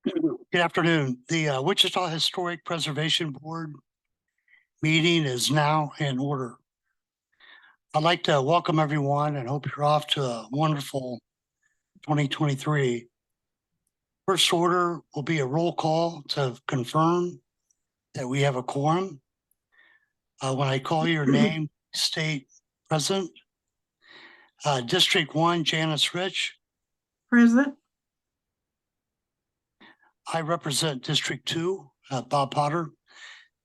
Good afternoon. The Wichita Historic Preservation Board meeting is now in order. I'd like to welcome everyone and hope you're off to a wonderful 2023. First order will be a roll call to confirm that we have a quorum. When I call your name, state present. District 1, Janice Rich. Present. I represent District 2, Bob Potter.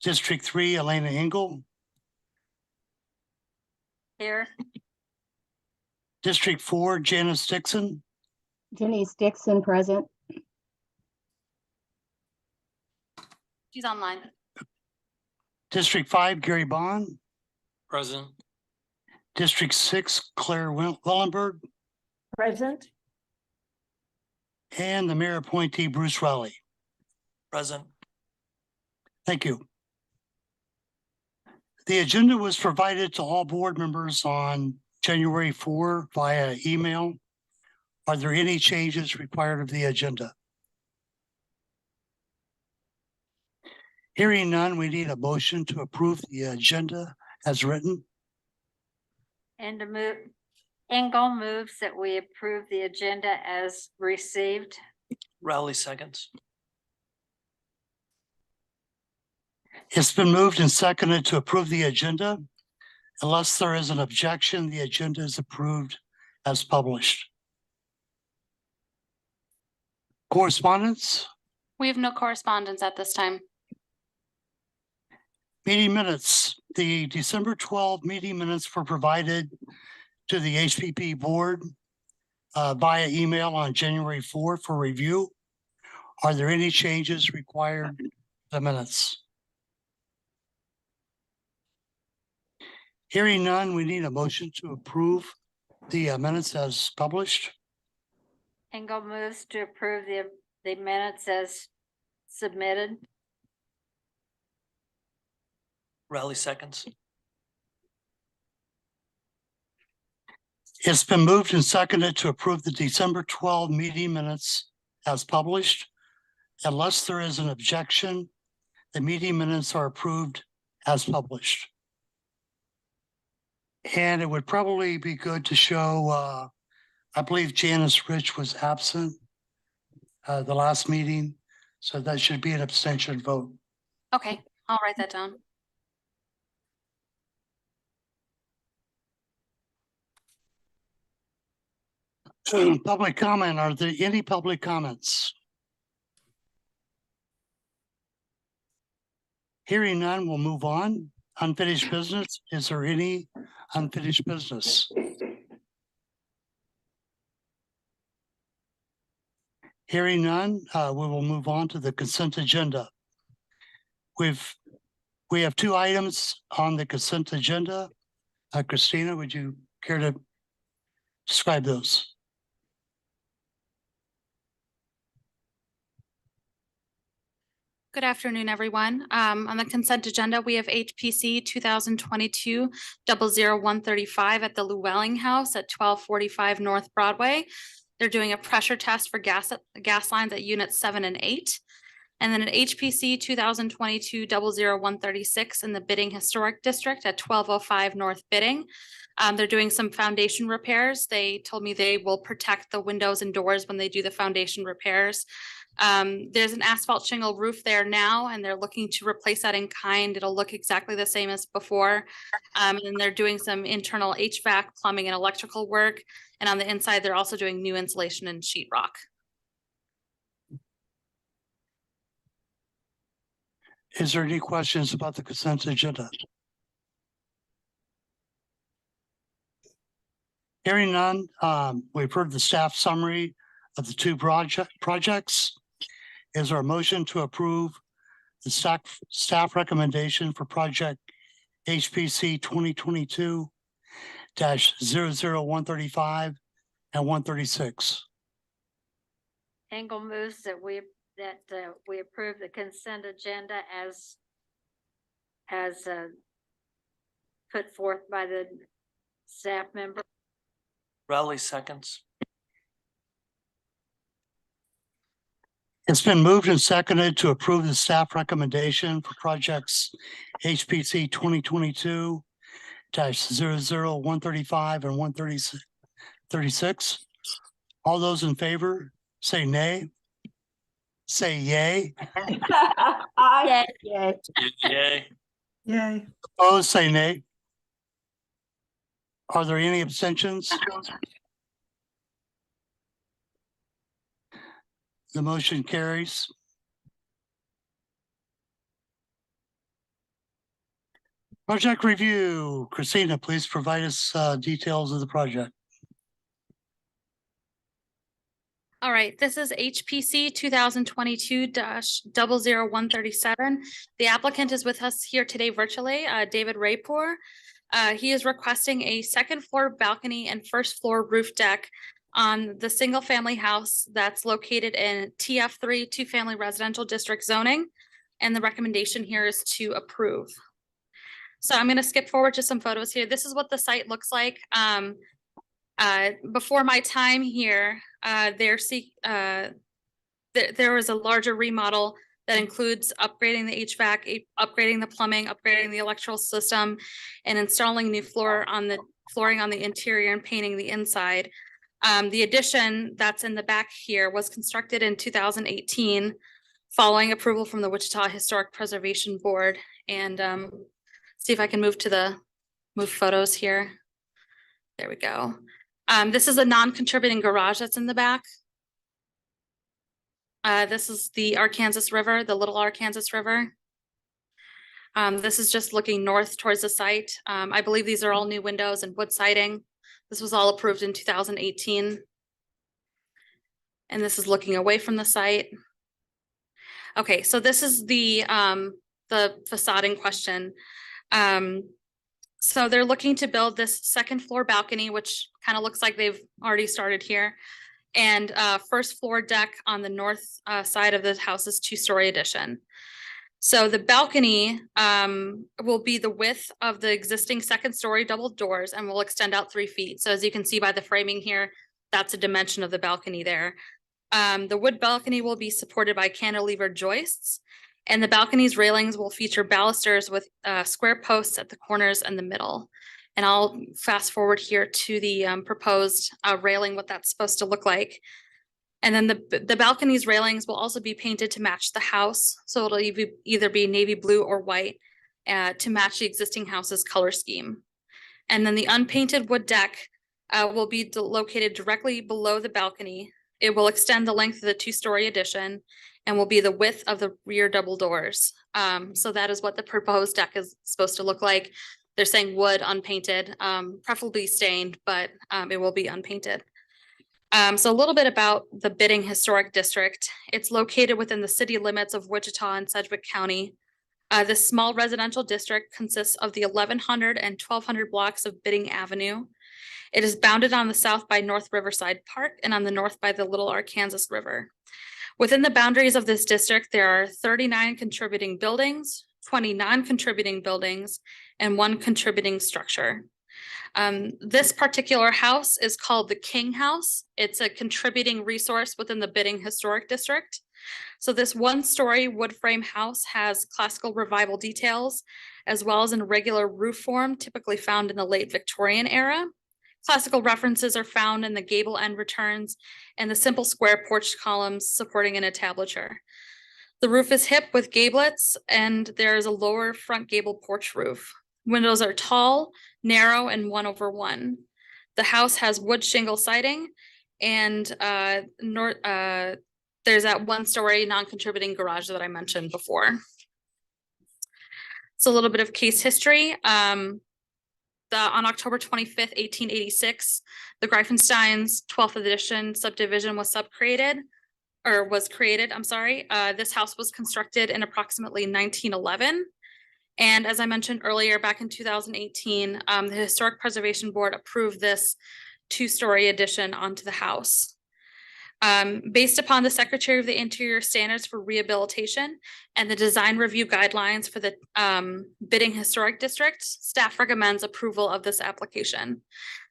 District 3, Elena Engel. Here. District 4, Janice Dixon. Janice Dixon, present. She's online. District 5, Gary Bond. Present. District 6, Claire Wellenberg. Present. And the mayor appointee, Bruce Rowley. Present. Thank you. The agenda was provided to all board members on January 4 via email. Are there any changes required of the agenda? Hearing none, we need a motion to approve the agenda as written. And to move, Engel moves that we approve the agenda as received. Rowley seconds. It's been moved and seconded to approve the agenda. Unless there is an objection, the agenda is approved as published. Correspondence? We have no correspondence at this time. Meeting minutes. The December 12 meeting minutes were provided to the HPP board via email on January 4 for review. Are there any changes required to the minutes? Hearing none, we need a motion to approve the minutes as published. Engel moves to approve the minutes as submitted. Rowley seconds. It's been moved and seconded to approve the December 12 meeting minutes as published. Unless there is an objection, the meeting minutes are approved as published. And it would probably be good to show, I believe Janice Rich was absent the last meeting, so that should be an abstention vote. Okay, I'll write that down. Public comment. Are there any public comments? Hearing none, we'll move on. Unfinished business. Is there any unfinished business? Hearing none, we will move on to the consent agenda. We have two items on the consent agenda. Christina, would you care to describe those? Good afternoon, everyone. On the consent agenda, we have HPC 2022-00135 at the Llewellyn House at 1245 North Broadway. They're doing a pressure test for gas lines at units 7 and 8. And then at HPC 2022-00136 in the Bidding Historic District at 1205 North Bidding. They're doing some foundation repairs. They told me they will protect the windows and doors when they do the foundation repairs. There's an asphalt shingle roof there now, and they're looking to replace that in kind. It'll look exactly the same as before. And they're doing some internal HVAC, plumbing, and electrical work. And on the inside, they're also doing new insulation and sheetrock. Is there any questions about the consent agenda? Hearing none, we've heard the staff summary of the two projects. Is there a motion to approve the staff recommendation for project HPC 2022-00135 and 136? Engel moves that we approve the consent agenda as put forth by the staff member. Rowley seconds. It's been moved and seconded to approve the staff recommendation for projects HPC 2022-00135 and 136. All those in favor, say nay. Say yay. Aye. Yay. Yay. Yay. Opposed, say nay. Are there any abstentions? The motion carries. Project review. Christina, please provide us details of the project. All right, this is HPC 2022-00137. The applicant is with us here today virtually, David Raypour. He is requesting a second floor balcony and first floor roof deck on the single family house that's located in TF3 two-family residential district zoning. And the recommendation here is to approve. So I'm going to skip forward to some photos here. This is what the site looks like. Before my time here, there was a larger remodel that includes upgrading the HVAC, upgrading the plumbing, upgrading the electrical system, and installing new flooring on the interior and painting the inside. The addition that's in the back here was constructed in 2018, following approval from the Wichita Historic Preservation Board. And see if I can move photos here. There we go. This is a non-contributing garage that's in the back. This is the Arkansas River, the Little Arkansas River. This is just looking north towards the site. I believe these are all new windows and wood siding. This was all approved in 2018. And this is looking away from the site. Okay, so this is the facade in question. So they're looking to build this second floor balcony, which kind of looks like they've already started here, and first floor deck on the north side of the house's two-story addition. So the balcony will be the width of the existing second story double doors and will extend out 3 feet. So as you can see by the framing here, that's a dimension of the balcony there. The wood balcony will be supported by cantilever joists, and the balcony's railings will feature balusters with square posts at the corners and the middle. And I'll fast forward here to the proposed railing, what that's supposed to look like. And then the balcony's railings will also be painted to match the house. So it'll either be navy blue or white to match the existing house's color scheme. And then the unpainted wood deck will be located directly below the balcony. It will extend the length of the two-story addition and will be the width of the rear double doors. So that is what the proposed deck is supposed to look like. They're saying wood, unpainted, preferably stained, but it will be unpainted. So a little bit about the Bidding Historic District. It's located within the city limits of Wichita and Sedgwick County. This small residential district consists of the 1,100 and 1,200 blocks of Bidding Avenue. It is bounded on the south by North Riverside Park and on the north by the Little Arkansas River. Within the boundaries of this district, there are 39 contributing buildings, 20 non-contributing buildings, and 1 contributing structure. This particular house is called the King House. It's a contributing resource within the Bidding Historic District. So this 1-story wood frame house has classical revival details, as well as an irregular roof form typically found in the late Victorian era. Classical references are found in the gable end returns and the simple square porch columns supporting an entablature. The roof is hip with gablets, and there is a lower front gable porch roof. Windows are tall, narrow, and 1/1. The house has wood shingle siding, and there's that 1-story non-contributing garage that I mentioned before. So a little bit of case history. On October 25th, 1886, the Greifenstein's 12th edition subdivision was created. This house was constructed in approximately 1911. And as I mentioned earlier, back in 2018, the Historic Preservation Board approved this 2-story addition onto the house. Based upon the Secretary of the Interior standards for rehabilitation and the design review guidelines for the Bidding Historic District, staff recommends approval of this application.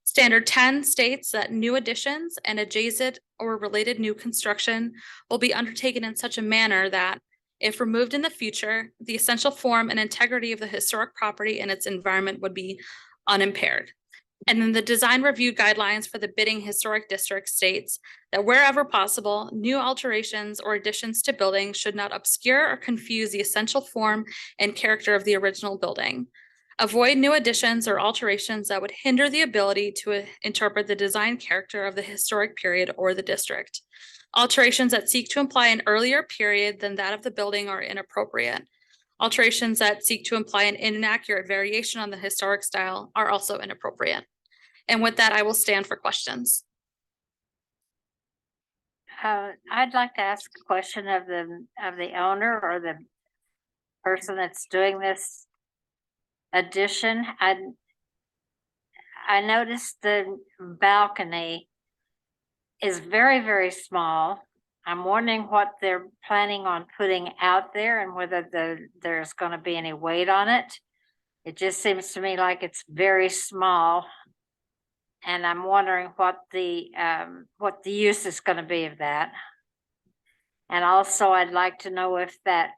Standard 10 states that new additions and adjacent or related new construction will be undertaken in such a manner that, if removed in the future, the essential form and integrity of the historic property and its environment would be unimpaired. And then the design review guidelines for the bidding historic district states that wherever possible, new alterations or additions to buildings should not obscure or confuse the essential form and character of the original building. Avoid new additions or alterations that would hinder the ability to interpret the design character of the historic period or the district. Alterations that seek to imply an earlier period than that of the building are inappropriate. Alterations that seek to imply an inaccurate variation on the historic style are also inappropriate. And with that, I will stand for questions. I'd like to ask a question of the owner or the person that's doing this addition. I noticed the balcony is very, very small. I'm wondering what they're planning on putting out there and whether there's going to be any weight on it. It just seems to me like it's very small. And I'm wondering what the use is going to be of that. And also I'd like to know if that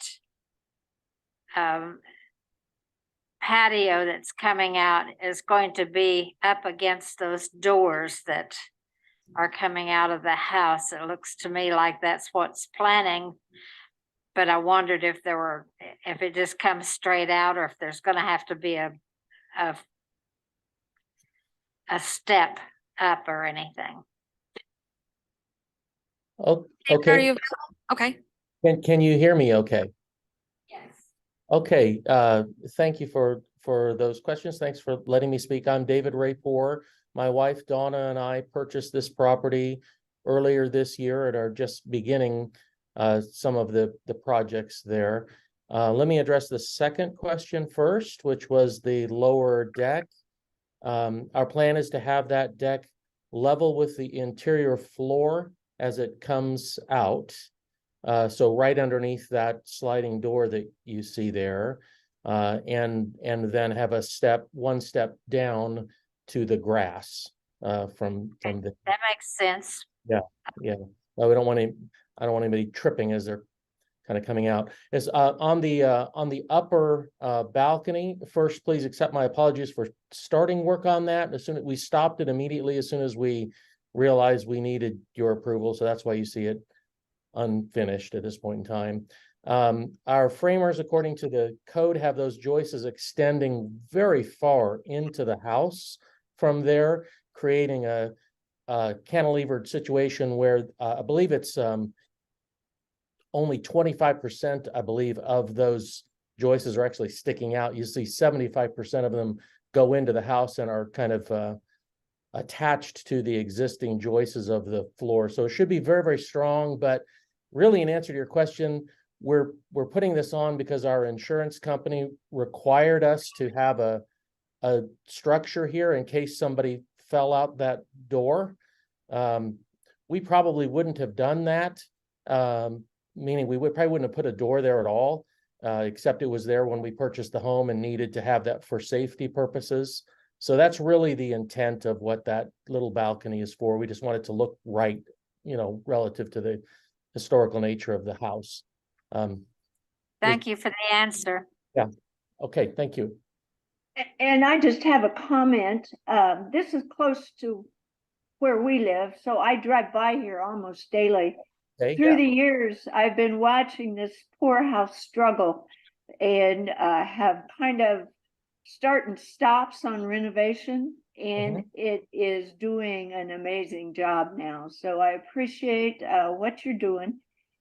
patio that's coming out is going to be up against those doors that are coming out of the house. It looks to me like that's what's planning, but I wondered if it just comes straight out or if there's going to have to be a step up or anything. Oh, Are okay. you okay? Can you hear me okay? Yes. Okay, thank you for those questions. Thanks for letting me speak. I'm David Rapour. My wife Donna and I purchased this property earlier this year and are just beginning some of the projects there. Let me address the second question first, which was the lower deck. Our plan is to have that deck level with the interior floor as it comes out. So right underneath that sliding door that you see there, and then have one step down to the grass from the. That makes sense. Yeah. No, I don't want anybody tripping as they're kind of coming out. Is on the upper balcony. First, please accept my apologies for starting work on that. As soon as we stopped it immediately, as soon as we realized we needed your approval, so that's why you see it unfinished at this point in time. Our framers, according to the code, have those joists extending very far into the house from there, creating a cantilevered situation where I believe it's only 25%, I believe, of those joists are actually sticking out. You see 75% of them go into the house and are kind of attached to the existing joists of the floor. So it should be very, very strong. But really, in answer to your question, we're putting this on because our insurance company required us to have a structure here in case somebody fell out that door. We probably wouldn't have done that. Meaning we probably wouldn't have put a door there at all, except it was there when we purchased the home and needed to have that for safety purposes. So that's really the intent of what that little balcony is for. We just want it to look right, relative to the historical nature of the house. Thank you for the answer. Yeah. Okay, thank you. And I just have a comment. This is close to where we live, so I drive by here almost daily. Okay. Through the years, I've been watching this poor house struggle and have kind of starting stops on renovation, and it is doing an amazing job now. So I appreciate what you're doing.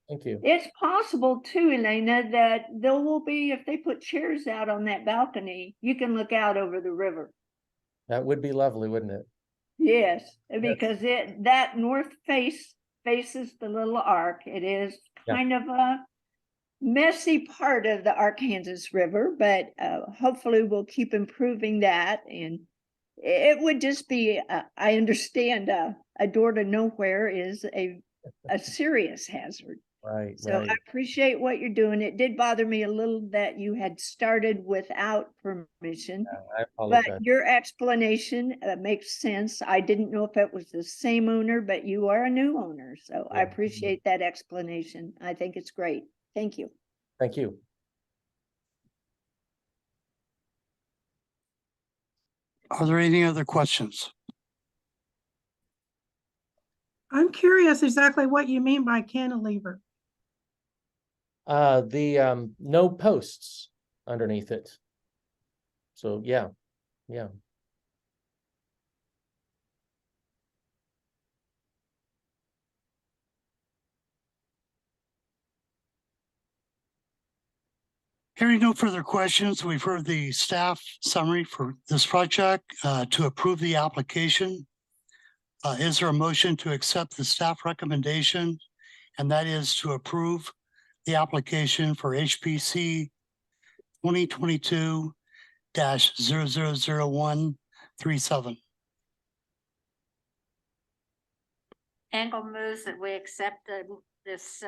Thank you. It's possible too, Elena, that there will be, if they put chairs out on that balcony, you can look out over the river. That would be lovely, wouldn't it? Yes, because that north faces the little arc. It is kind of a messy part of the Arkansas River, but hopefully we'll keep improving that. And it would just be, I understand, a door to nowhere is a serious hazard. Right, So right. I appreciate what you're doing. It did bother me a little that you had started without permission. I But apologize. your explanation makes sense. I didn't know if it was the same owner, but you are a new owner. So I Yeah. appreciate that explanation. I think it's great. Thank you. Thank you. Are there any other questions? I'm curious exactly what you mean by cantilever. No posts underneath it. So, yeah. Hearing no further questions, we've heard the staff summary for this project to approve the application. Is there a motion to accept the staff recommendation? And that is to approve the application for HPC 2022-000137. Angle moves that we accept this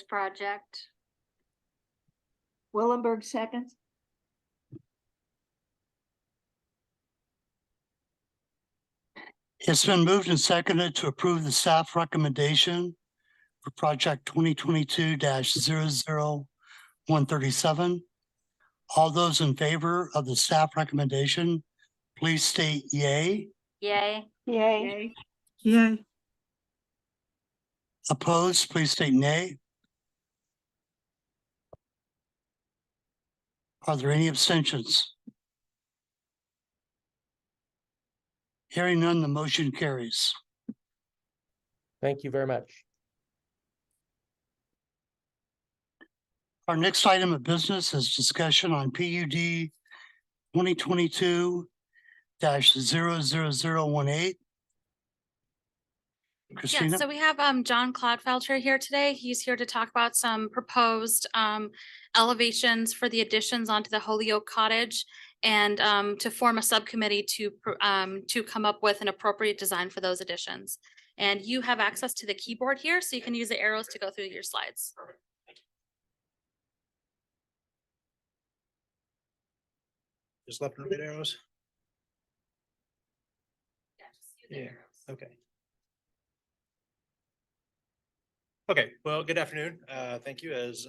project. Willenberg seconds. It's been moved and seconded to approve the staff recommendation for project 2022-000137. All those in favor of the staff recommendation, please state yay. Yay. Yay. Yay. Opposed, please state nay. Are there any abstentions? Hearing none, the motion carries. Thank you very much. Our next item of business is discussion on PUD 2022-00018. Yeah, Christina? so we have John Clodfelter here today. He's here to talk about some proposed elevations for the additions onto the Holyoke Cottage and to form a subcommittee to come up with an appropriate design for those additions. And you have access to the keyboard here, so you can use the arrows to go through your slides. Just left and right arrows? Yeah, okay. Okay, well, good afternoon. Thank you. As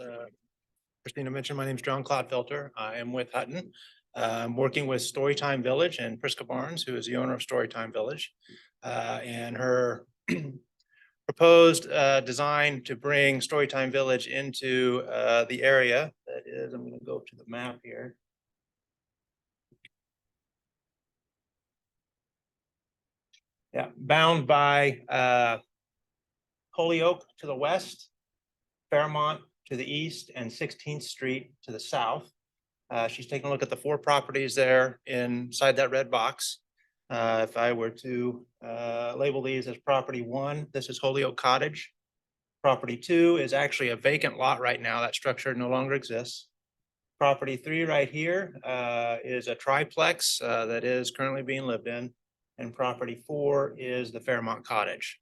Christina mentioned, my name is John Clodfelter. I am with Hutton. I'm working with Storytime Village and Prisca Barnes, who is the owner of Storytime Village. And her proposed design to bring Storytime Village into the area that is, I'm going to go to the map here. Yeah, bound by Holyoke to the west, Fairmont to the east, and 16th Street to the south. She's taking a look at the 4 properties there inside that red box. If I were to label these as property 1, this is Holyoke Cottage. Property 2 is actually a vacant lot right now. That structure no longer exists. Property 3 right here is a triplex that is currently being lived in. And property 4 is the Fairmont Cottage.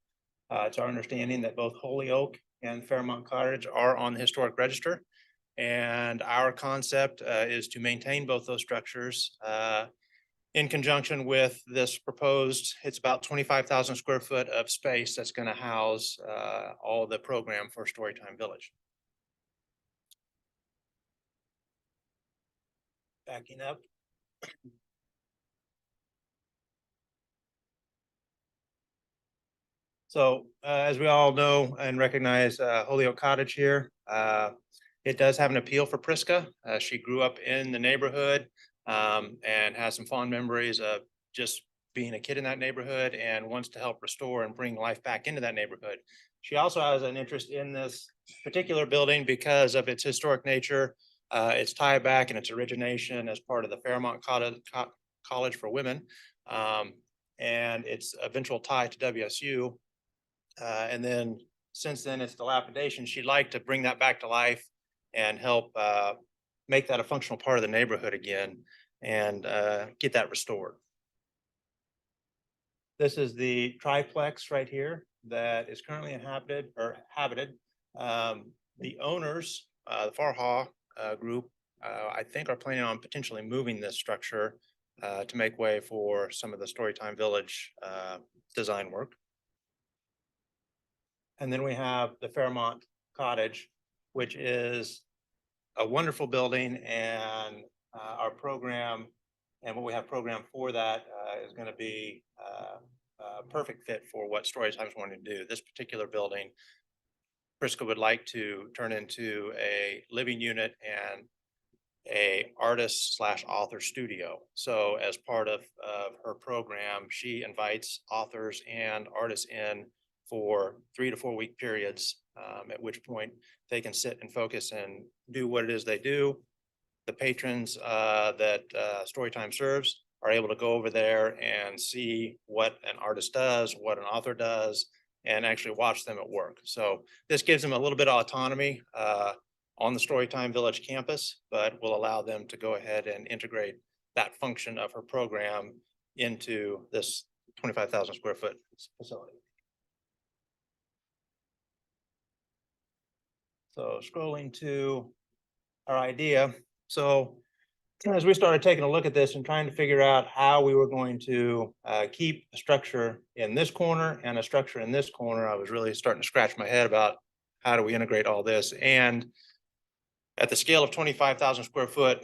It's our understanding that both Holyoke and Fairmont Cottage are on the historic register. And our concept is to maintain both those structures in conjunction with this proposed, it's about 25,000 square foot of space that's going to house all the program for Storytime Village. Backing up. So as we all know and recognize Holyoke Cottage here, it does have an appeal for Prisca. She grew up in the neighborhood and has some fond memories of just being a kid in that neighborhood and wants to help restore and bring life back into that neighborhood. She also has an interest in this particular building because of its historic nature, its tie back and its origination as part of the Fairmont College for Women, and its eventual tie to WSU. And then since then it's dilapidation, she'd like to bring that back to life and help make that a functional part of the neighborhood again and get that restored. This is the triplex right here. that is currently habited. The owners, the Farha group, I think are planning on potentially moving this structure to make way for some of the Storytime Village design work. And then we have the Fairmont Cottage, which is a wonderful building, and our program and what we have programmed for that is going to be a perfect fit for what Storytime is wanting to do. This particular building, Prisca would like to turn into a living unit and a artist / author studio. So as part of her program, she invites authors and artists in for 3 to 4 week periods, at which point they can sit and focus and do what it is they do. The patrons that Storytime serves are able to go over there and see what an artist does, what an author does, and actually watch them at work. So this gives them a little bit of autonomy on the Storytime Village campus, but will allow them to go ahead and integrate that function of her program into this 25,000 square foot facility. So scrolling to our idea. So as we started taking a look at this and trying to figure out how we were going to keep a structure in this corner and a structure in this corner, I was really starting to scratch my head about how do we integrate all this. And at the scale of 25,000 square foot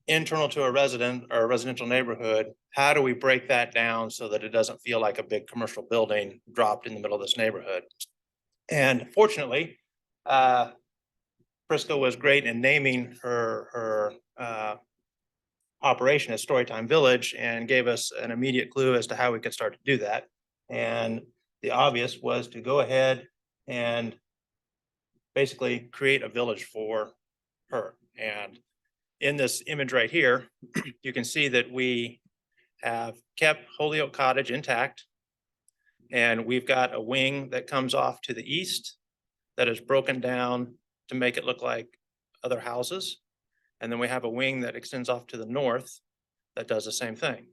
internal to a resident or a residential neighborhood, how do we break that down so that it doesn't feel like a big commercial building dropped in the middle of this neighborhood? And fortunately, Prisca was great in naming her operation as Storytime Village and gave us an immediate clue as to how we could start to do that. And the obvious was to go ahead and basically create a village for her. And in this image right here, you can see that we have kept Holyoke Cottage intact. And we've got a wing that comes off to the east that is broken down to make it look like other houses. And then we have a wing that extends off to the north that does the same thing.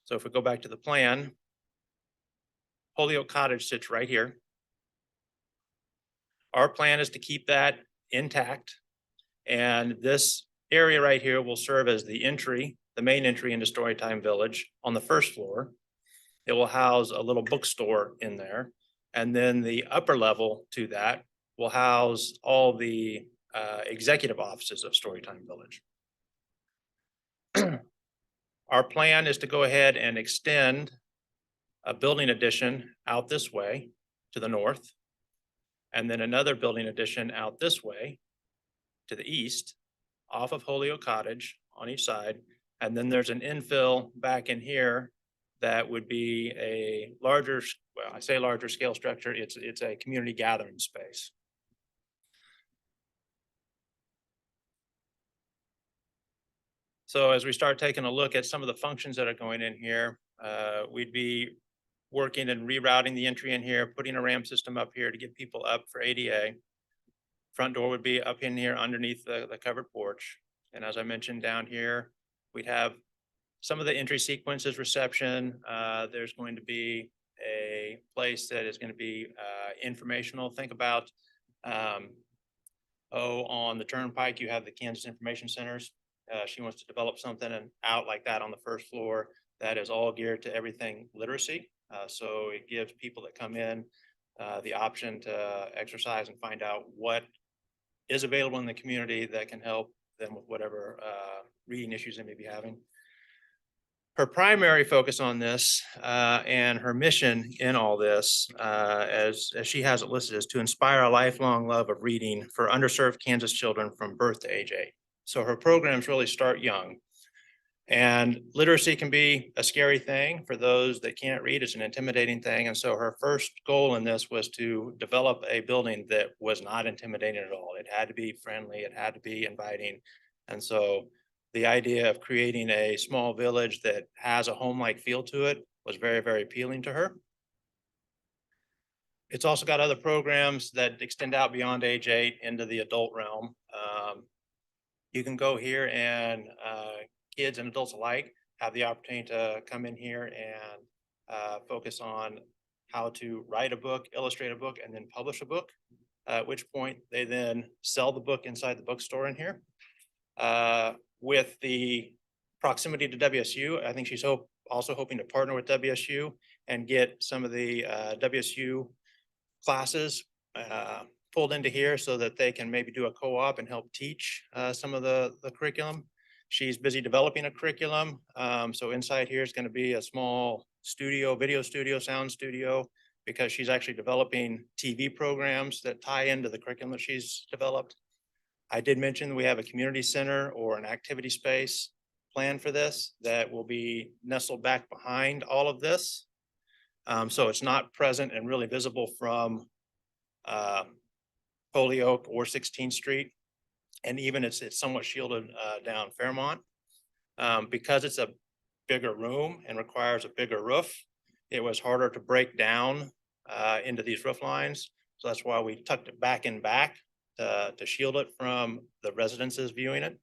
So if we go back to the plan, Holyoke Cottage sits right here. Our plan is to keep that intact. And this area right here will serve as the entry, the main entry into Storytime Village on the first floor. It will house a little bookstore in there. And then the upper level to that will house all the executive offices of Storytime Village. Our plan is to go ahead and extend a building addition out this way to the north, and then another building addition out this way to the east, off of Holyoke Cottage on each side. And then there's an infill back in here that would be a larger, well, I say larger scale structure, it's a community gathering space. So as we start taking a look at some of the functions that are going in here, we'd be working and rerouting the entry in here, putting a ramp system up here to get people up for ADA. Front door would be up in here underneath the covered porch. And as I mentioned down here, we'd have some of the entry sequences, reception. There's going to be a place that is going to be informational. Think about, on the Turnpike, you have the Kansas Information Centers. She wants to develop something and out like that on the first floor that is all geared to everything literacy. So it gives people that come in the option to exercise and find out what is available in the community that can help them with whatever reading issues they may be having. Her primary focus on this and her mission in all this, as she has it listed, is to inspire a lifelong love of reading for underserved Kansas children from birth to age 8. So her programs really start young. And literacy can be a scary thing for those that can't read. It's an intimidating thing. And so her first goal in this was to develop a building that was not intimidating at all. It had to be friendly. It had to be inviting. And so the idea of creating a small village that has a home-like feel to it was very, very appealing to her. It's also got other programs that extend out beyond age 8 into the adult realm. You can go here and kids and adults alike have the opportunity to come in here and focus on how to write a book, illustrate a book, and then publish a book. At which point they then sell the book inside the bookstore in here. With the proximity to WSU, I think she's also hoping to partner with WSU and get some of the WSU classes pulled into here so that they can maybe do a co-op and help teach some of the curriculum. She's busy developing a curriculum. So inside here is going to be a small studio, video studio, sound studio, because she's actually developing TV programs that tie into the curriculum that she's developed. I did mention we have a community center or an activity space plan for this that will be nestled back behind all of this. So it's not present and really visible from Holyoke or 16th Street. And even it's somewhat shielded down Fairmont. Because it's a bigger room and requires a bigger roof, it was harder to break down into these roof lines. So that's why we tucked it back in back to shield it from the residences viewing it.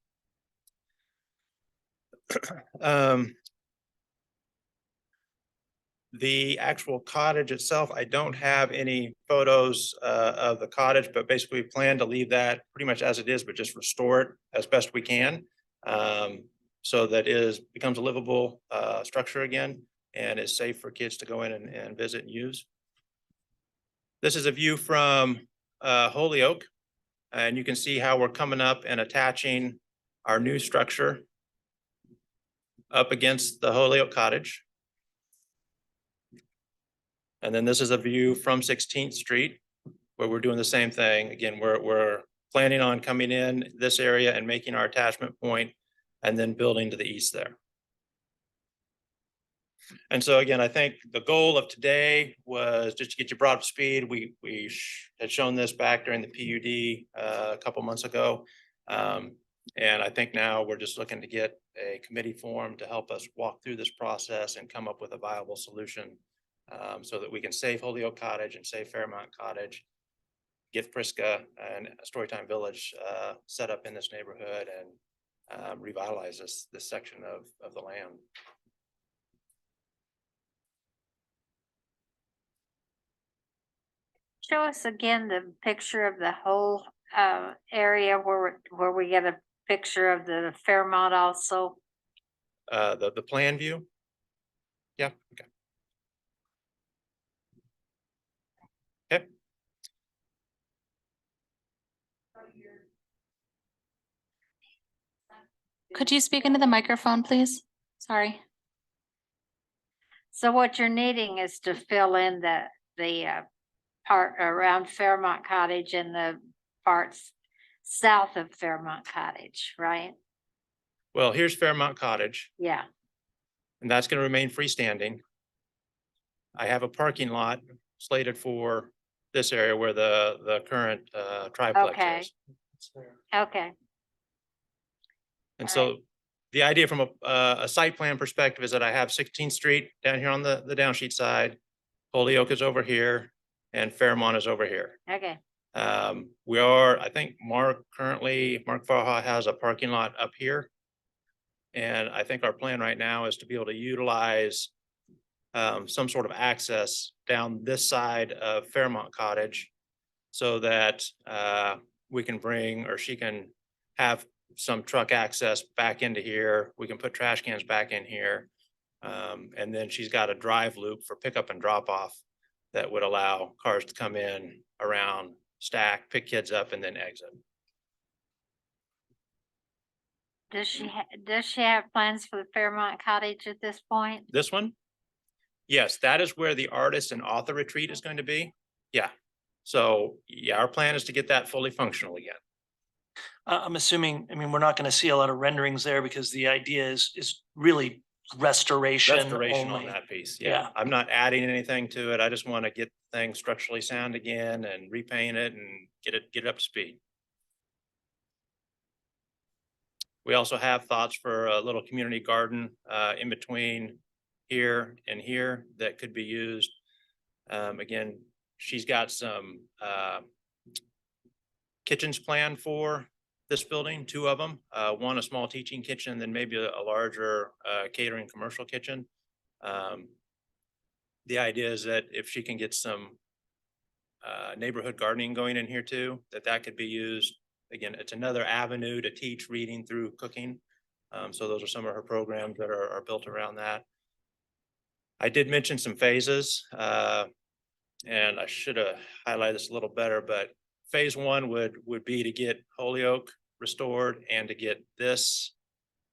The actual cottage itself, I don't have any photos of the cottage, but basically we plan to leave that pretty much as it is, but just restore it as best we can. So that becomes a livable structure again and is safe for kids to go in and visit and use. This is a view from Holyoke, and you can see how we're coming up and attaching our new structure up against the Holyoke cottage. And then this is a view from 16th Street where we're doing the same thing. Again, we're planning on coming in this area and making our attachment point and then building to the east there. And so again, I think the goal of today was just to get you brought up to speed. We had shown this back during the PUD a couple months ago. And I think now we're just looking to get a committee formed to help us walk through this process and come up with a viable solution so that we can save Holyoke Cottage and save Fairmont Cottage, get Prisca and Storytime Village set up in this neighborhood and revitalize this section of the land. Show us again the picture of the whole area where we get a picture of the Fairmont also. The plan view. Yeah, okay. Okay. Could you speak into the microphone, please? Sorry. So what you're needing is to fill in the part around Fairmont Cottage and the parts south of Fairmont Cottage, right? Well, here's Fairmont Cottage, Yeah. and that's going to remain freestanding. I have a parking lot slated for this area where the current triplex Okay. is. Okay. And All so the idea from a site plan perspective is that I have 16th Street down here on the downsheet side, Holyoke is over here, and Fairmont is over here. Okay. We are, I think Mark Farha has a parking lot up here. And I think our plan right now is to be able to utilize some sort of access down this side of Fairmont Cottage so that we can bring, or she can have some truck access back into here. We can put trash cans back in here. And then she's got a drive loop for pickup and drop off that would allow cars to come in around, stack, pick kids up, and then exit. Does she have plans for the Fairmont Cottage at this point? This one? Yes, that is where the artist and author retreat is going to be. Yeah. So yeah, our plan is to get that fully functional again. I'm assuming, I mean, we're not going to see a lot of renderings there because the idea is really restoration Restoration on only. that piece. Yeah. Yeah. I'm not adding anything to it. I just want to get things structurally sound again and repaint it and get it up to speed. We also have thoughts for a little community garden in between here and here that could be used. Again, she's got some kitchens planned for this building, 2 of them. One a small teaching kitchen, then maybe a larger catering commercial kitchen. the idea is that if she can get some neighborhood gardening going in here too, that could be used. Again, it's another avenue to teach reading through cooking. So those are some of her programs that are built around that. I did mention some phases, and I should have highlighted this a little better, but phase one would be to get Holyoke restored and to get this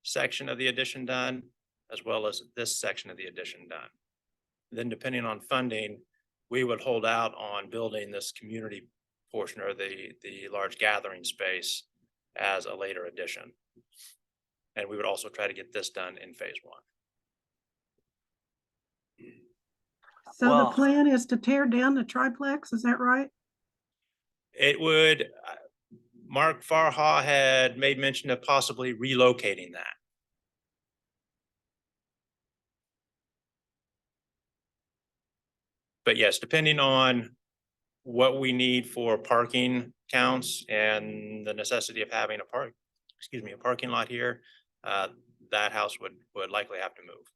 section of the addition done, as well as this section of the addition done. Then depending on funding, we would hold out on building this community portion or the large gathering space as a later addition. And we would also try to get this done in phase one. So the Well- plan is to tear down the triplex, is that right? It would, Mark Farha had made mention of possibly relocating that. But yes, depending on what we need for parking counts and the necessity of having a parking lot here, that house would likely have to move.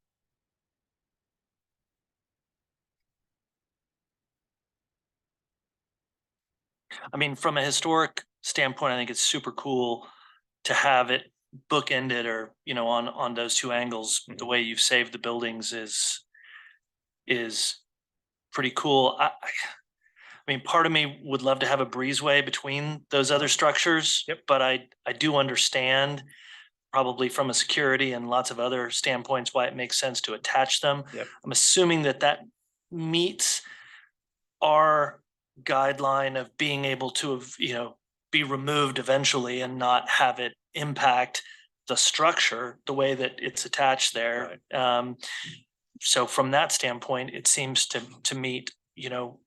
I mean, from a historic standpoint, I think it's super cool to have it bookended or, you know, on those two angles. The way you've saved the buildings is pretty cool. I mean, part of me would love to have a breezeway between those other structures. Yep. But I do understand probably from a security and lots of other standpoints why it makes sense to attach them. Yep. I'm assuming that meets our guideline of being able to have, you know, be removed eventually and not have it impact the structure the way that it's attached there. So from that standpoint, it seems to meet, you know,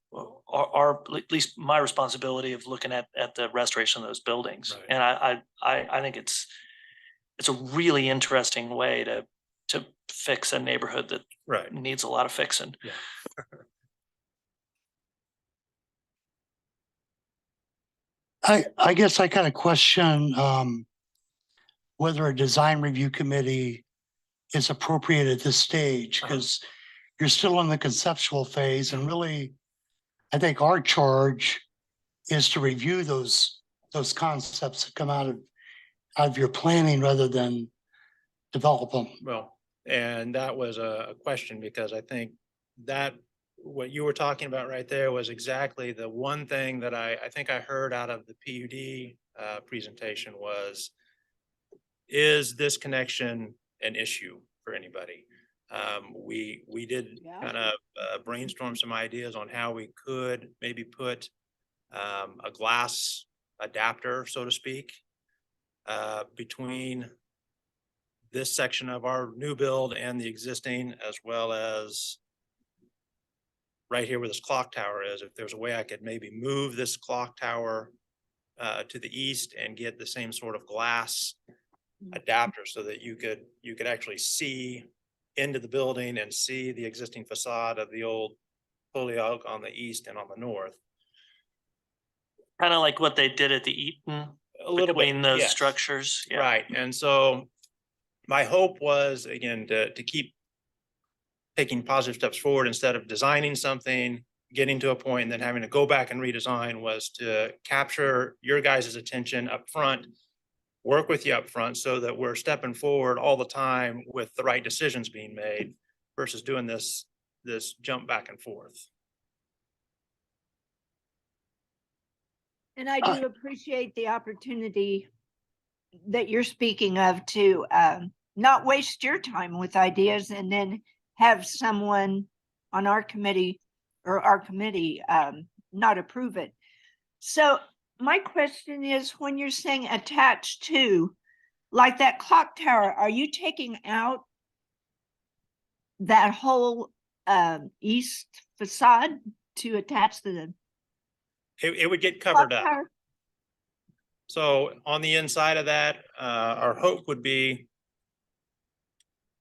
our at least my responsibility of looking at the restoration of those buildings. Right. And I think it's a really interesting way to fix a neighborhood that Right. needs a lot of fixing. Yeah. I guess I kind of question whether a design review committee is appropriate at this stage, because you're still in the conceptual phase, and really, I think our charge is to review those concepts that come out of your planning rather than develop them. Well, and that was a question because I think that what you were talking about right there was exactly the one thing that I think I heard out of the PUD presentation was, is this connection an issue for anybody? We did Yeah. kind of brainstorm some ideas on how we could maybe put a glass adapter, so to speak, between this section of our new build and the existing, as well as right here where this clock tower is. If there's a way I could maybe move this clock tower to the east and get the same sort of glass adapter so that you could actually see into the building and see the existing facade of the old Holyoke on the east and on the north. Kind of like what they did at the Eaton A little bit, between those yes. structures. Yeah. Right, and so my hope was, again, to keep taking positive steps forward instead of designing something, getting to a point and then having to go back and redesign, was to capture your guys' attention up front, work with you up front so that we're stepping forward all the time with the right decisions being made versus doing this jump back and forth. And I do appreciate the opportunity that you're speaking of to not waste your time with ideas and then have someone on our committee or our committee not approve it. So my question is, when you're saying attached to, like that clock tower, are you taking out that whole east facade to attach to the It would get clock covered up. tower? So on the inside of that, our hope would be,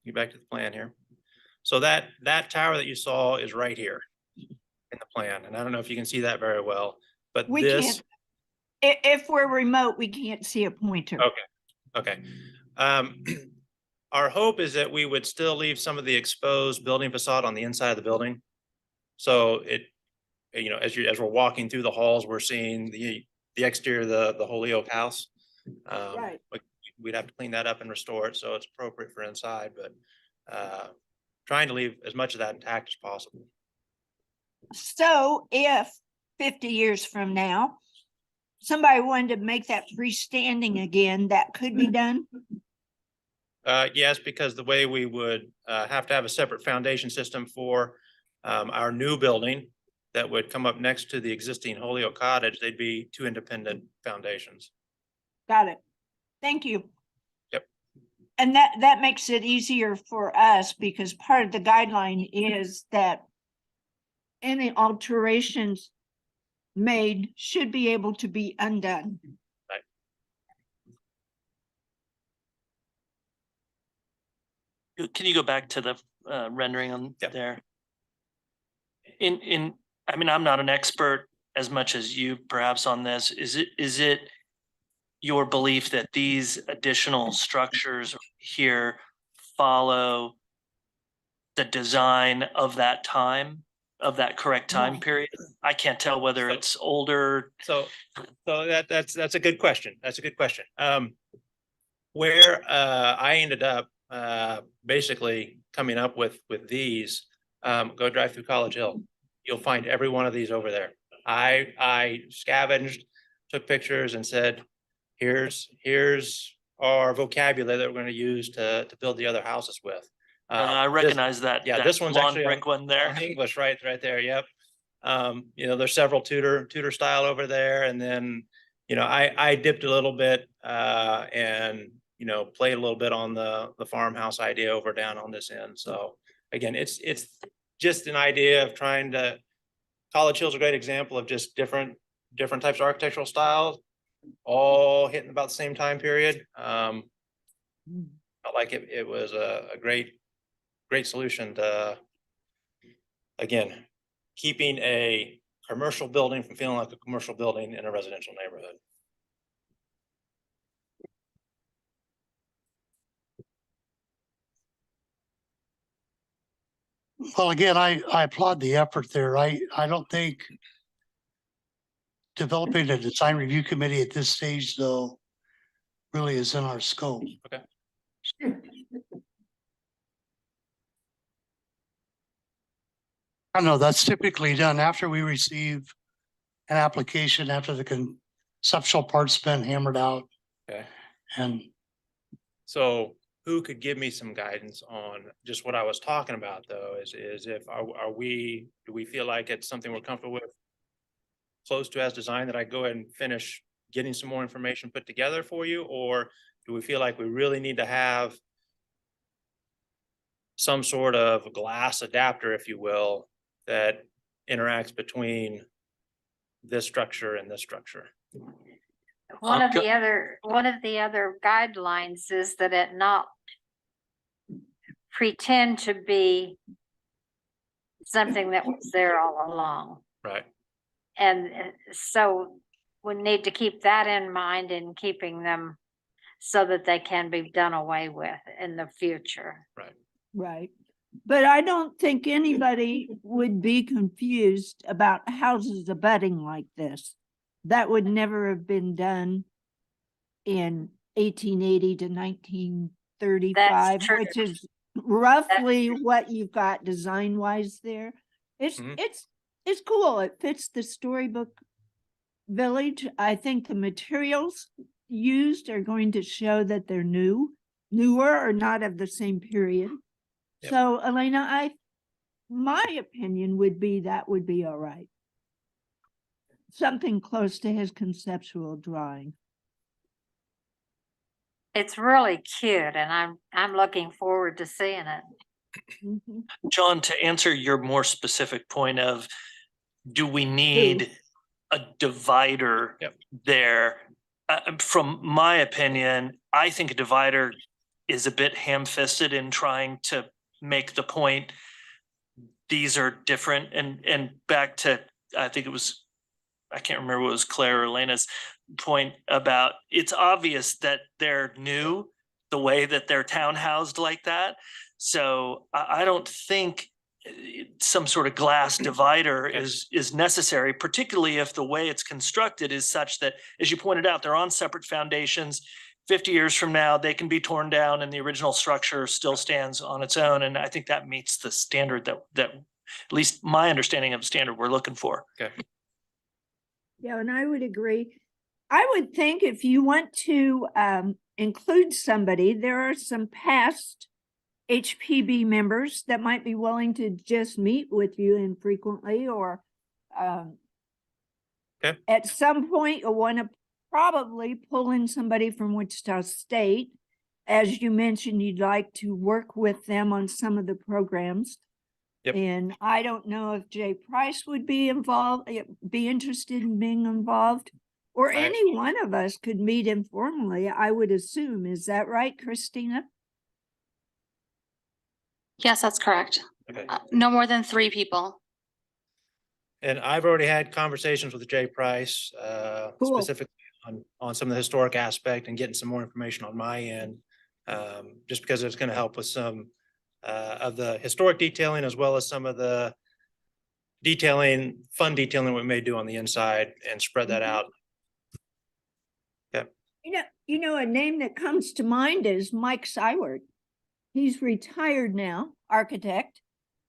get back to the plan here. So that tower that you saw is right here in the plan. And I don't know if you can see that very well, but We this, can't. If we're remote, we can't see a pointer. okay. Our hope is that we would still leave some of the exposed building facade on the inside of the building. So as we're walking through the halls, we're seeing the exterior of the Holyoke house. Right. We'd have to clean that up and restore it, so it's appropriate for inside, but trying to leave as much of that intact as possible. So if 50 years from now, somebody wanted to make that freestanding again, that could be done? Yes, because the way we would have to have a separate foundation system for our new building that would come up next to the existing Holyoke cottage, they'd be two independent foundations. Got it. Thank you. Yep. And that makes it easier for us because part of the guideline is that any alterations made should be able to be undone. Can you go back to the rendering on Yep. there? I mean, I'm not an expert as much as you perhaps on this. Is it your belief that these additional structures here follow the design of that time, of that correct time Right. period? I can't tell whether So- it's older. So that's a good question. That's a good question. Where I ended up basically coming up with these, go drive through College Hill. You'll find every one of these over there. I scavenged, took pictures and said, here's our vocabulary that we're going to use to build the other houses with. I recognize that. yeah, that this one's lawn actually brick one there. on English, right there. Yep. There's several Tudor style over there. And then, I dipped a little bit and, played a little bit on the farmhouse idea over down on this end. So again, it's just an idea of trying to, College Hill's a great example of just different types of architectural styles, all hitting about the same time period. Felt like it was a great solution to, again, keeping a commercial building from feeling like a commercial building in a residential neighborhood. Well, again, I applaud the effort there. I don't think developing a design review committee at this stage, though, really is in our scope. Okay. I know that's typically done after we receive an application, after the conceptual part's been hammered out. Okay. And So who could give me some guidance on just what I was talking about though, is if do we feel like it's something we're comfortable with, close to as designed, that I go ahead and finish getting some more information put together for you? Or do we feel like we really need to have some sort of glass adapter, if you will, that interacts between this structure and this structure? One of the other guidelines is that it not pretend to be something that was there all along. Right. And so we need to keep that in mind in keeping them so that they can be done away with in the future. Right. But I don't think anybody would be confused about houses abutting like this. That would never have been done in 1880 to 1935, true. which is roughly what you've got design wise there. It's Mhm. it's cool. It fits the storybook village. I think the materials used are going to show that they're newer or not of the same period. Yep. So Elena, my opinion would be that would be all right. Something close to his conceptual drawing. It's really cute and I'm looking forward to seeing it. Mhm. John, to answer your more specific point of, do we need a divider Yep. there? From my opinion, I think a divider is a bit ham-fisted in trying to make the point these are different. And back to, I think it was, I can't remember what it was Claire or Elena's point about, it's obvious that they're new the way that they're townhoused like that. So I don't think some sort of glass divider is necessary, particularly if the way it's constructed is such that, as you pointed out, they're on separate foundations. 50 years from now, they can be torn down and the original structure still stands on its own. And I think that meets the standard that at least my understanding of the standard we're looking for. Okay. Yeah, and I would agree. I would think if you want to include somebody, there are some past HPB members that might be willing to just meet with you infrequently, or Okay. at some point you'll want to probably pull in somebody from Wichita State. As you mentioned, you'd like to work with them on some of the programs. Yep. And I don't know if Jay Price would be involved, be interested in being involved, or any one of us could meet informally, I would assume. Is that right, Christina? Yes, that's correct. Okay. No more than 3 people. And I've already had conversations with Jay Price, Cool. specifically on some of the historic aspect and getting some more information on my end. Just because it's going to help with some of the historic detailing, as well as some of the fun detailing we may do on the inside, and spread that out. You know, a name that comes to mind is Mike Syward. He's retired now, architect.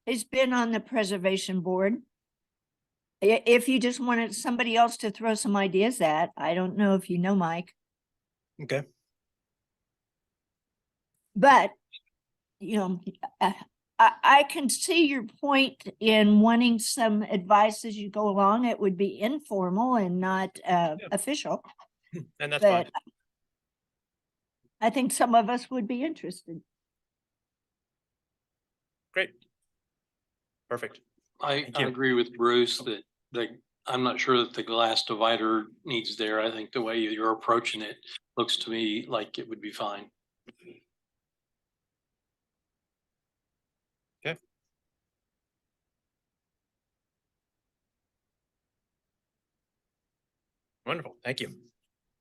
He's been on the preservation board. If you just wanted somebody else to throw some ideas at, I don't know if you know Mike, Okay. but you know, I can see your point in wanting some advice as you go along. It would be informal and not official, And that's fine. but I think some of us would be interested. Great. Perfect. I Thank you. agree with Bruce that I'm not sure that the glass divider needs there. I think the way you're approaching it looks to me like it would be fine. Okay. Wonderful. Thank you.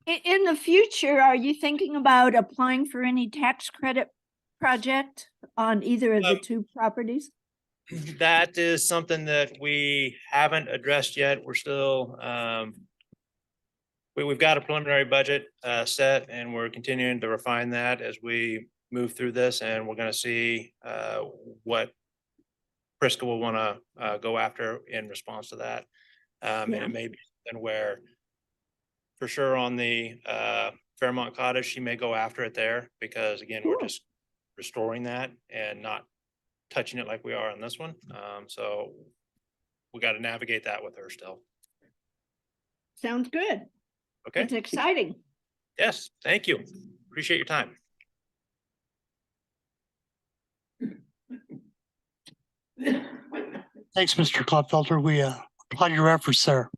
In the future, are you thinking about applying for any tax credit project on either of the 2 properties? That is something that we haven't addressed yet. We're still, we've got a preliminary budget set, and we're continuing to refine that as we move through this, and we're going to see what Prisca will want to go after in response to that. And it may be something where, for sure, on the Fairmont Cottage, she may go after it there, because again, we're just restoring that and not touching it like we are on this one. So we got to navigate that with her still. Sounds good. Okay. It's exciting. Yes. Thank you. Appreciate your time. Thanks, Mr. Klopfelter. We applaud your efforts there.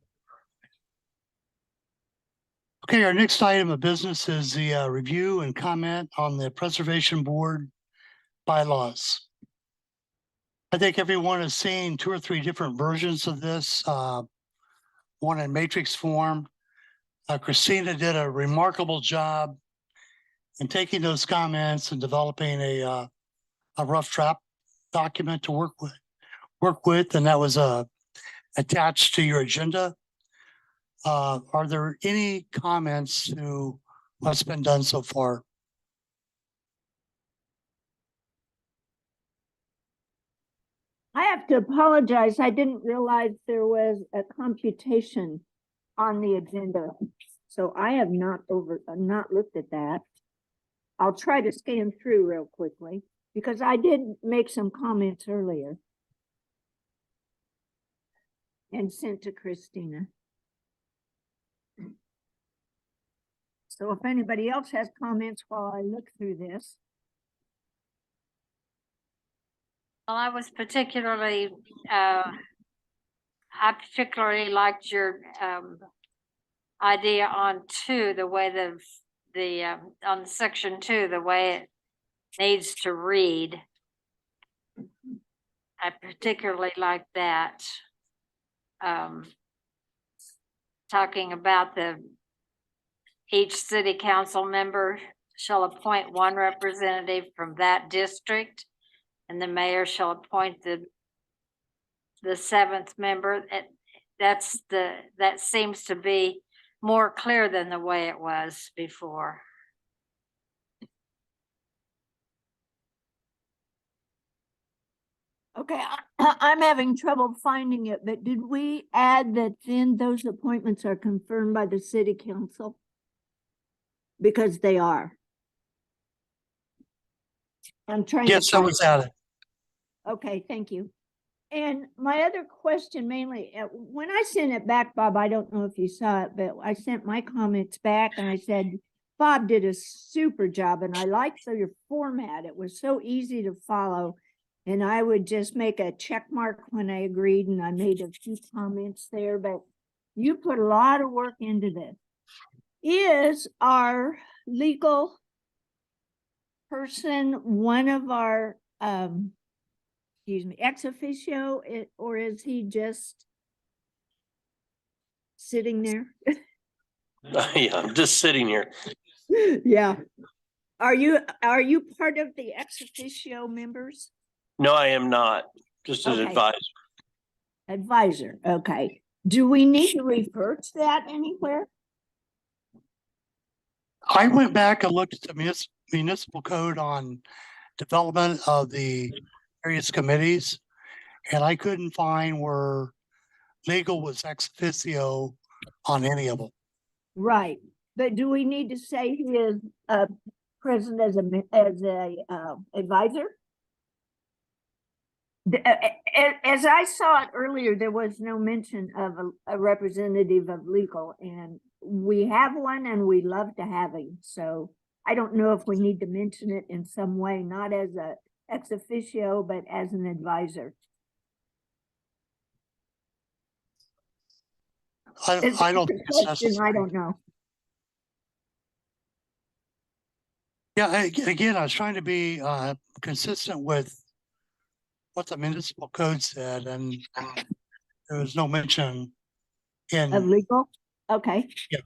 Okay, our next item of business is the review and comment on the Preservation Board bylaws. I think everyone has seen 2 or 3 different versions of this, one in matrix form. Christina did a remarkable job in taking those comments and developing a rough draft document to work with, and that was attached to your agenda. Are there any comments to what's been done so far? I have to apologize. I didn't realize there was a computation on the agenda. So I have not looked at that. I'll try to scan through real quickly, because I did make some comments earlier and sent to Christina. So if anybody else has comments while I look through this. Well, I particularly liked your idea on 2, the way on section 2, the way it needs to read. I particularly like that. Talking about each city council member shall appoint 1 representative from that district, and the mayor shall appoint the the seventh member. That seems to be more clear than the way it was before. Okay, I'm having trouble finding it, but did we add that then those appointments are confirmed by the city council? Because they are. I'm trying to. Yes, that was added. Okay, thank you. And my other question mainly, when I sent it back, Bob, I don't know if you saw it, but I sent my comments back and I said, Bob did a super job and I liked your format. It was so easy to follow. And I would just make a check mark when I agreed, and I made a few comments there, but you put a lot of work into this. Is our legal person one of our, excuse me, ex officio, or is he just sitting there? Yeah, I'm just sitting here. Yeah. Are you part of the ex officio members? No, I am not. Just an Okay. advisor. Advisor, okay. Do we need to refer to that anywhere? I went back and looked at the municipal code on development of the various committees, and I couldn't find where legal was ex officio on any of them. Right, but do we need to say he is present as a advisor? As I saw it earlier, there was no mention of a representative of legal, and we have one and we love to have him. So I don't know if we need to mention it in some way, not as a ex officio, but as an advisor. I don't think it's necessary. I don't know. Yeah, again, I was trying to be consistent with what the municipal code said, and there was no mention Of in, legal? Okay. Yeah.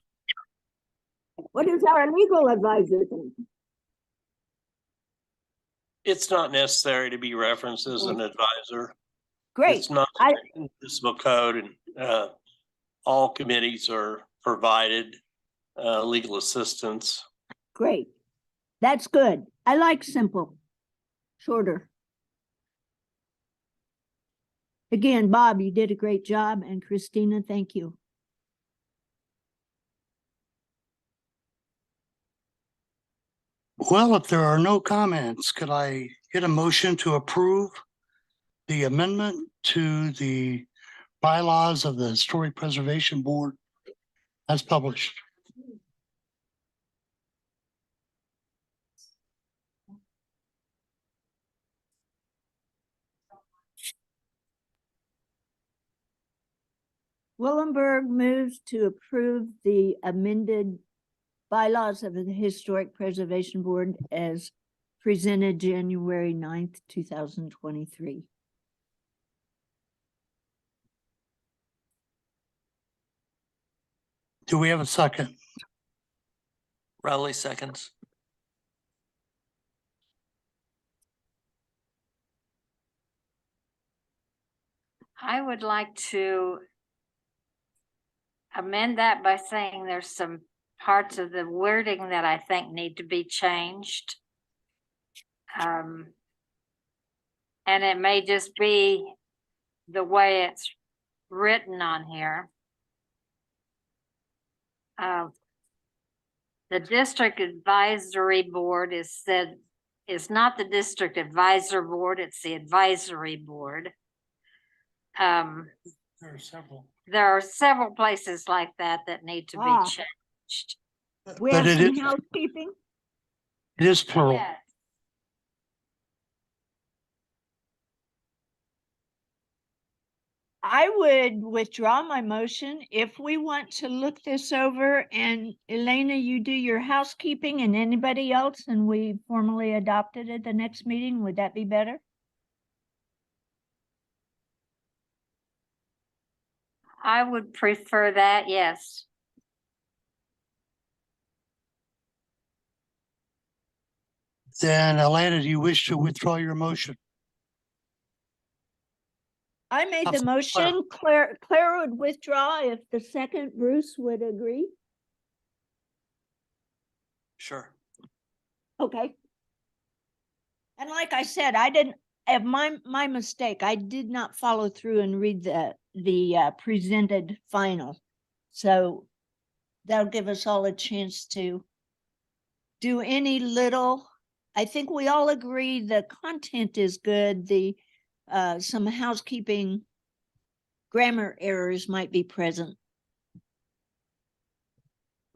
What is our legal advisor think? It's not necessary to be referenced as an advisor. Great. It's not municipal code, and all committees are provided legal assistance. Great. That's good. I like simple, shorter. Again, Bob, you did a great job, and Christina, thank you. well, if there are no comments, could I get a motion to approve the amendment to the bylaws of the Historic Preservation Board as published? Willenberg moves to approve the amended bylaws of the Historic Preservation Board as presented January 9th, 2023. Do we have a second? Rowley seconds. I would like to amend that by saying there's some parts of the wording that I think need to be changed. And it may just be the way it's written on here. The district advisory board is not the district advisor board, it's the advisory board. There are several. There are several places like that need to be changed. We But have it some is, housekeeping. it is plural. Yes. I would withdraw my motion if we want to look this over, and Elena, you do your housekeeping, and anybody else, and we formally adopt it at the next meeting. Would that be better? I would prefer that, yes. Then Atlanta, do you wish to withdraw your motion? I made the Councilman Clare. motion. Claire would withdraw if the second Bruce would agree. Sure. Okay. And like I said, I didn't have my mistake. I did not follow through and read the presented final. So that'll give us all a chance to do any little. I think we all agree the content is good. The some housekeeping grammar errors might be present.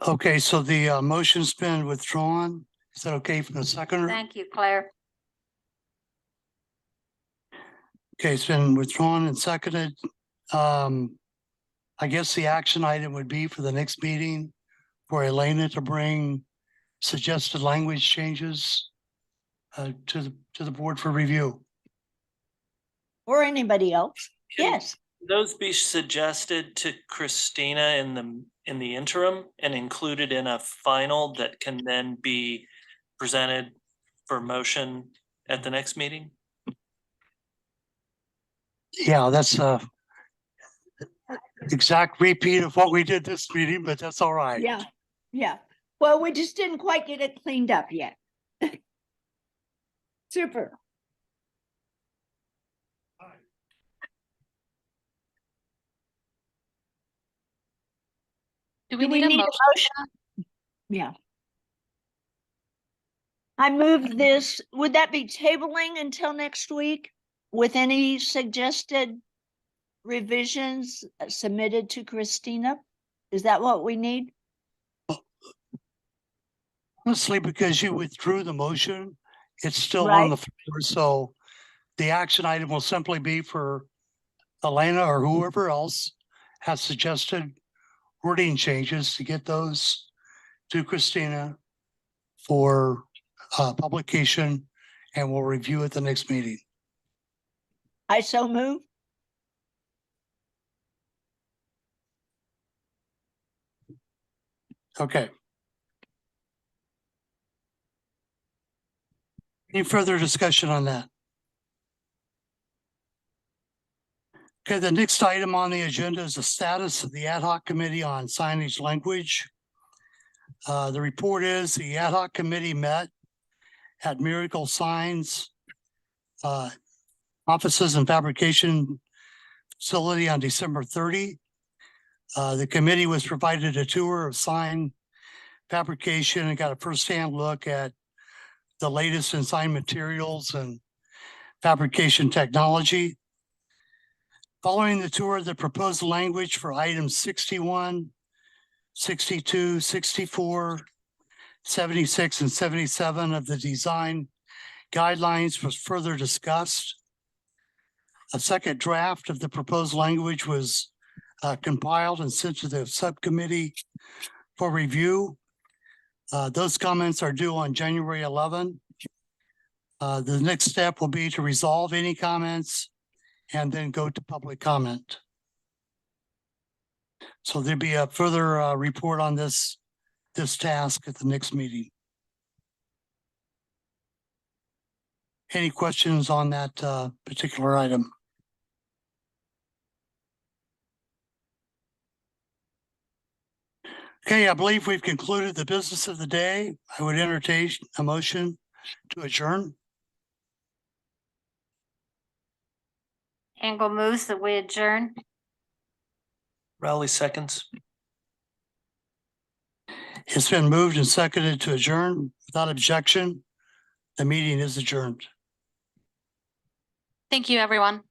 Okay, so the motion's been withdrawn. Is that okay for the seconder? Thank you, Claire. Okay, it's been withdrawn and seconded. I guess the action item would be for the next meeting for Elena to bring suggested language changes to the board for review. Or anybody else. Can Yes. those be suggested to Christina in the interim and included in a final that can then be presented for motion at the next meeting? Yeah, that's a exact repeat of what we did this meeting, but that's all right. Yeah. Yeah. Well, we just didn't quite get it cleaned up yet. Super. Do Do we need a motion? Yeah. I moved this, would that be tabling until next week with any suggested revisions submitted to Christina? Is that what we need? Honestly, because you withdrew the motion, it's still Right. on the floor, so the action item will simply be for Elena or whoever else has suggested wording changes to get those to Christina for publication, and we'll review at the next meeting. I so move. Okay. Any further discussion on that? Okay, the next item on the agenda is the status of the ad hoc committee on signage language. The report is the ad hoc committee met at Miracle Signs offices and fabrication facility on December 30. The committee was provided a tour of sign fabrication and got a firsthand look at the latest in sign materials and fabrication technology. Following the tour, the proposed language for items 61, 62, 64, 76, and 77 of the design guidelines was further discussed. A second draft of the proposed language was compiled and sent to the subcommittee for review. Those comments are due on January 11. The next step will be to resolve any comments and then go to public comment. So there'll be a further report on this task at the next meeting. Any questions on that particular item? Okay, I believe we've concluded the business of the day. I would entertain a motion to adjourn. Engel moves that we adjourn. Rowley seconds. It's been moved and seconded to adjourn without objection. The meeting is adjourned. Thank you, everyone.